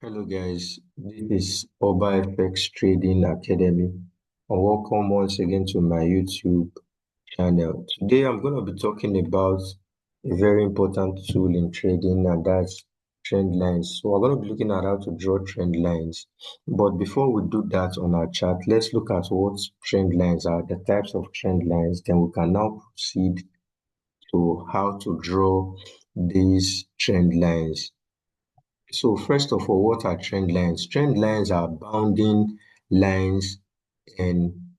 Hello guys, this is Oba FX Trading Academy and welcome once again to my YouTube channel. Today I'm going to be talking about a very important tool in trading, and that's trend lines. So we're going to be looking at how to draw trend lines. But before we do that on our chart, let's look at what trend lines are, the types of trend lines. Then we can now proceed to how to draw these trend lines. So first of all, what are trend lines? Trend lines are bounding lines in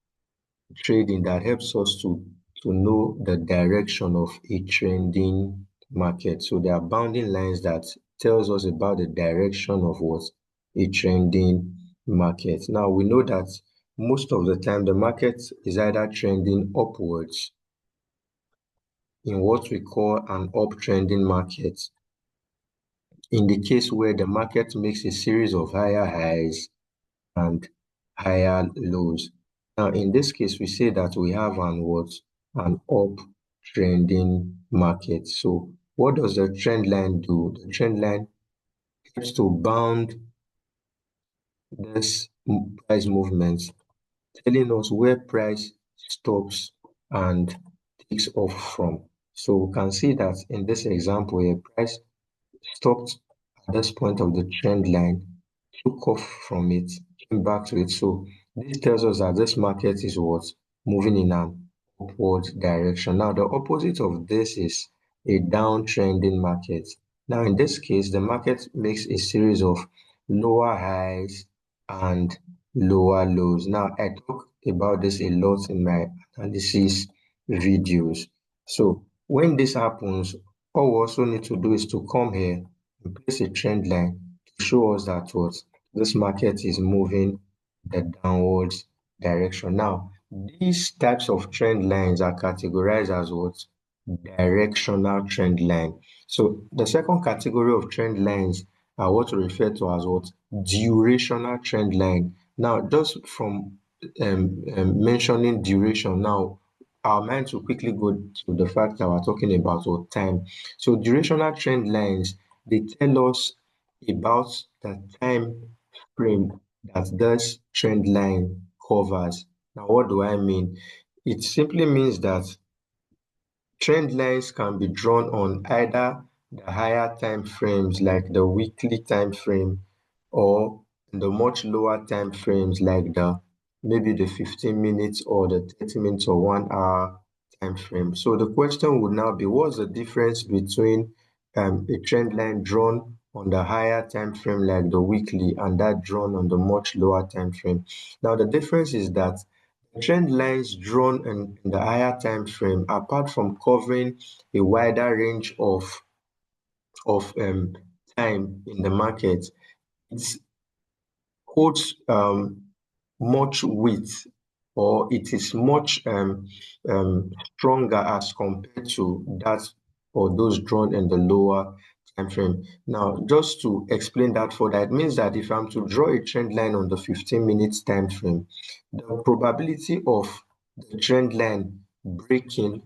trading that helps us to know the direction of a trending market. So they are bounding lines that tells us about the direction of what a trending market. Now we know that most of the time the market is either trending upwards in what we call an uptrending market, in the case where the market makes a series of higher highs and higher lows. Now, in this case, we say that we have an uptrending market. So what does the trend line do? The trend line helps to bound this price movement, telling us where price stops and takes off from. So we can see that in this example here, price stopped at this point of the trend line, took off from it, came back to it. So this tells us that this market is moving in an upward direction. Now the opposite of this is a downtrending market. Now in this case, the market makes a series of lower highs and lower lows. Now I talk about this a lot in my analysis videos. So when this happens, all we also need to do is to come here and place a trend line to show us that this market is moving the downwards direction. Now, these types of trend lines are categorized as directional trend line. So the second category of trend lines are what we refer to as durational trend line. Now, just from mentioning duration, now our minds will quickly go to the fact that we're talking about time. So durational trend lines, they tell us about the time frame that this trend line covers. Now, what do I mean? It simply means that trend lines can be drawn on either the higher time frames like the weekly time frame, or the much lower time frames like maybe the 15 minutes or the 30 minutes or 1 hour time frame. So the question would now be, what's the difference between a trend line drawn on the higher time frame like the weekly and that drawn on the much lower time frame? Now the difference is that trend lines drawn in the higher time frame, apart from covering a wider range of time in the market, it holds much weight, or it is much stronger as compared to that or those drawn in the lower time frame. Now, just to explain that further, it means that if I'm to draw a trend line on the 15 minutes time frame, the probability of the trend line breaking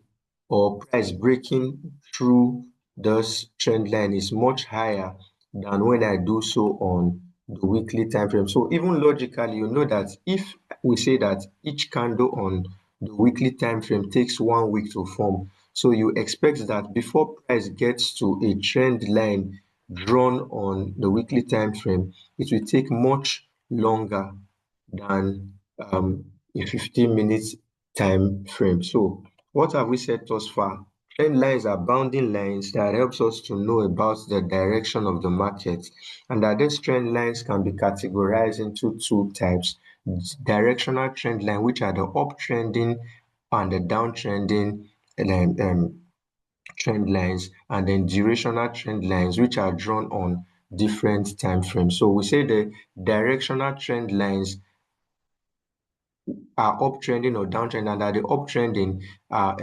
or price breaking through this trend line is much higher than when I do so on the weekly time frame. So even logically, you know that if we say that each candle on the weekly time frame takes 1 week to form, so you expect that before price gets to a trend line drawn on the weekly time frame, it will take much longer than a 15 minutes time frame. So what have we said thus far? Trend lines are bounding lines that helps us to know about the direction of the market, and that these trend lines can be categorized into two types: directional trend line, which are the uptrending and the downtrending trend lines, and then durational trend lines, which are drawn on different time frames. So we say the directional trend lines are uptrending or downtrending, and that the uptrending are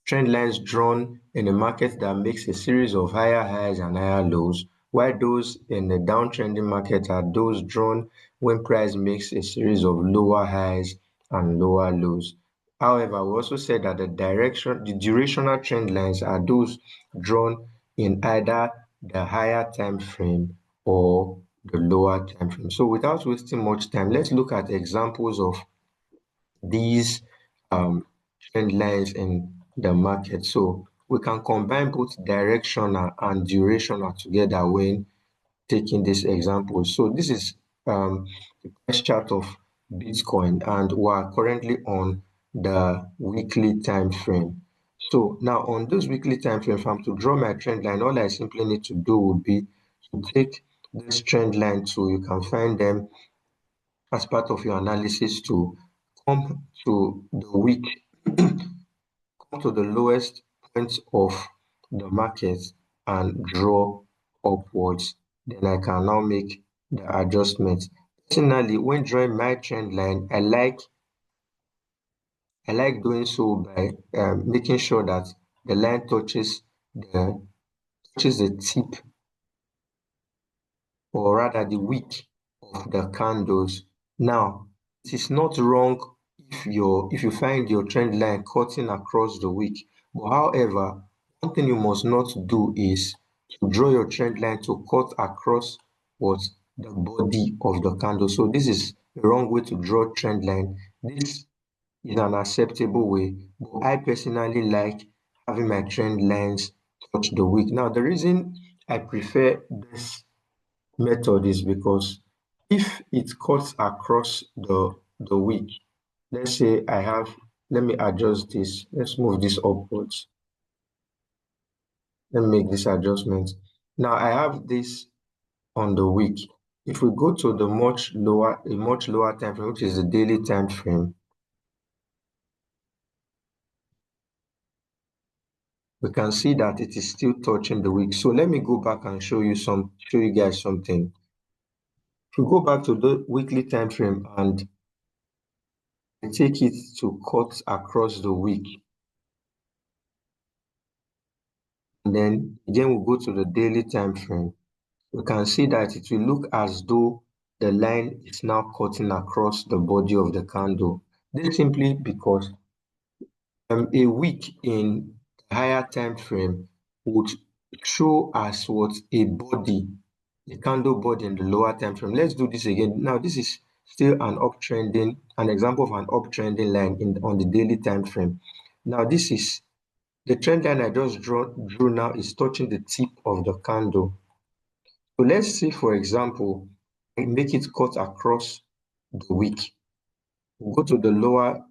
trend lines drawn in a market that makes a series of higher highs and higher lows, while those in the downtrending market are those drawn when price makes a series of lower highs and lower lows. However, we also said that the durational trend lines are those drawn in either the higher time frame or the lower time frame. So without wasting much time, let's look at examples of these trend lines in the market. So we can combine both directional and durational together when taking this example. So this is the price chart of Bitcoin, and we are currently on the weekly time frame. So now on this weekly time frame, if I'm to draw my trend line, all I simply need to do would be to take this trend line tool. You can find them as part of your analysis to come to the week, come to the lowest point of the market and draw upwards. Then I can now make the adjustment. Personally, when drawing my trend line, I like doing so by making sure that the line touches the tip, or rather the wick of the candles. Now, it is not wrong if you find your trend line cutting across the wick. But however, one thing you must not do is to draw your trend line to cut across what the body of the candle. So this is the wrong way to draw trend line. This is an acceptable way, but I personally like having my trend lines touch the wick. Now, the reason I prefer this method is because if it cuts across the wick, let's say let me adjust this, let's move this upwards, let me make this adjustment. Now I have this on the wick. If we go to a much lower time frame, which is the daily time frame, we can see that it is still touching the wick. So let me go back and show you guys something. If we go back to the weekly time frame and I take it to cut across the wick, and then again we go to the daily time frame, we can see that it will look as though the line is now cutting across the body of the candle. This simply because a wick in higher time frame would show as what a body, a candle body in the lower time frame. Let's do this again. Now this is still an example of an uptrending line on the daily time frame. Now this is the trend line I just drew now is touching the tip of the candle. So let's say, for example, I make it cut across the wick. We'll go to the lower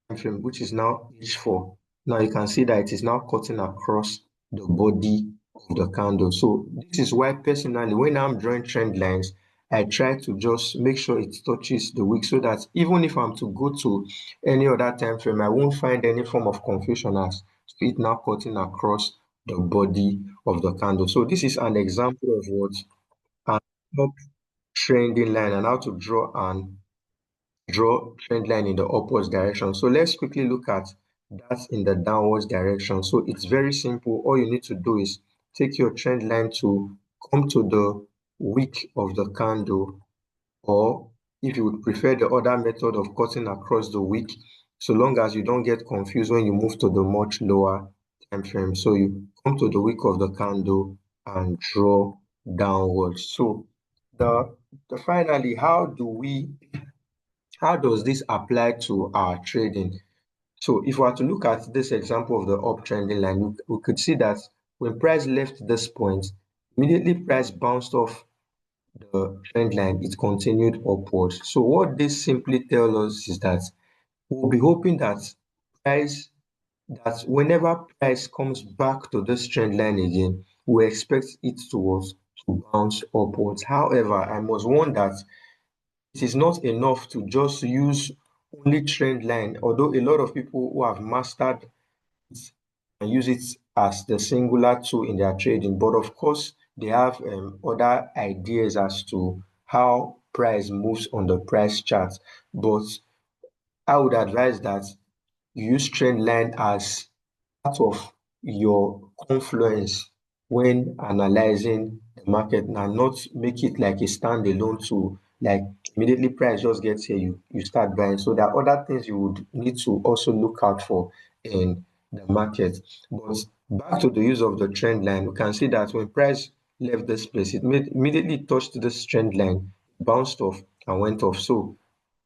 time frame, which is now H4. Now you can see that it is now cutting across the body of the candle. So this is why personally, when I'm drawing trend lines, I try to just make sure it touches the wick so that even if I'm to go to any other time frame, I won't find any form of confusion as to it now cutting across the body of the candle. So this is an example of what an up trending line and how to draw trend line in the upwards direction. So let's quickly look at that in the downwards direction. So it's very simple. All you need to do is take your trend line to come to the wick of the candle, or if you would prefer the other method of cutting across the wick, so long as you don't get confused when you move to the much lower time frame. So you come to the wick of the candle and draw downwards. So finally, how does this apply to our trading? So if we are to look at this example of the uptrending line, we could see that when price left this point, immediately price bounced off the trend line, it continued upwards. So what this simply tells us is that we'll be hoping that whenever price comes back to this trend line again, we expect it to bounce upwards. However, I must warn that it is not enough to just use only trend line, although a lot of people who have mastered it and use it as the singular tool in their trading. But of course, they have other ideas as to how price moves on the price chart. But I would advise that you use trend line as part of your confluence when analyzing the market, and not make it like a standalone tool. Like immediately price just gets here, you start buying. So there are other things you would need to also look out for in the market. But back to the use of the trend line, we can see that when price left this place, it immediately touched this trend line, bounced off and went off. So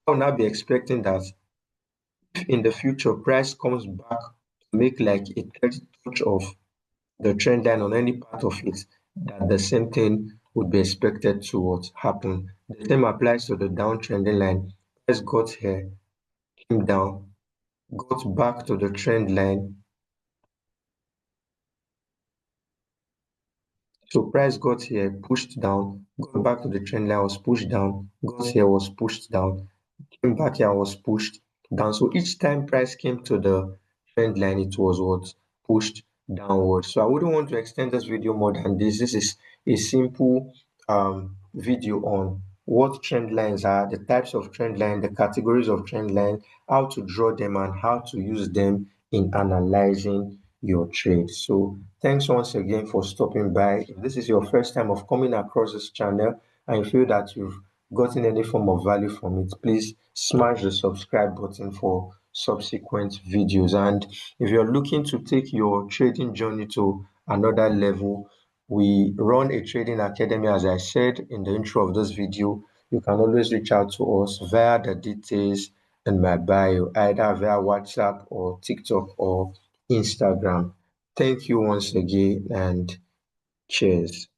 I'll now be expecting that if in the future price comes back to make like a third touch of the trend line on any part of it, that the same thing would be expected to what happen. The same applies to the downtrending line. Price got here, came down, got back to the trend line. So price got here, pushed down, got back to the trend line, was pushed down, got here, was pushed down, came back here, was pushed down. So each time price came to the trend line, it was what pushed downward. So I wouldn't want to extend this video more than this. This is a simple video on what trend lines are, the types of trend line, the categories of trend line, how to draw them, and how to use them in analyzing your trade. So thanks once again for stopping by. If this is your first time of coming across this channel and you feel that you've gotten any form of value from it, please smash the subscribe button for subsequent videos. And if you're looking to take your trading journey to another level, we run a trading academy. As I said in the intro of this video, you can always reach out to us via the details in my bio, either via WhatsApp or TikTok or Instagram. Thank you once again and cheers.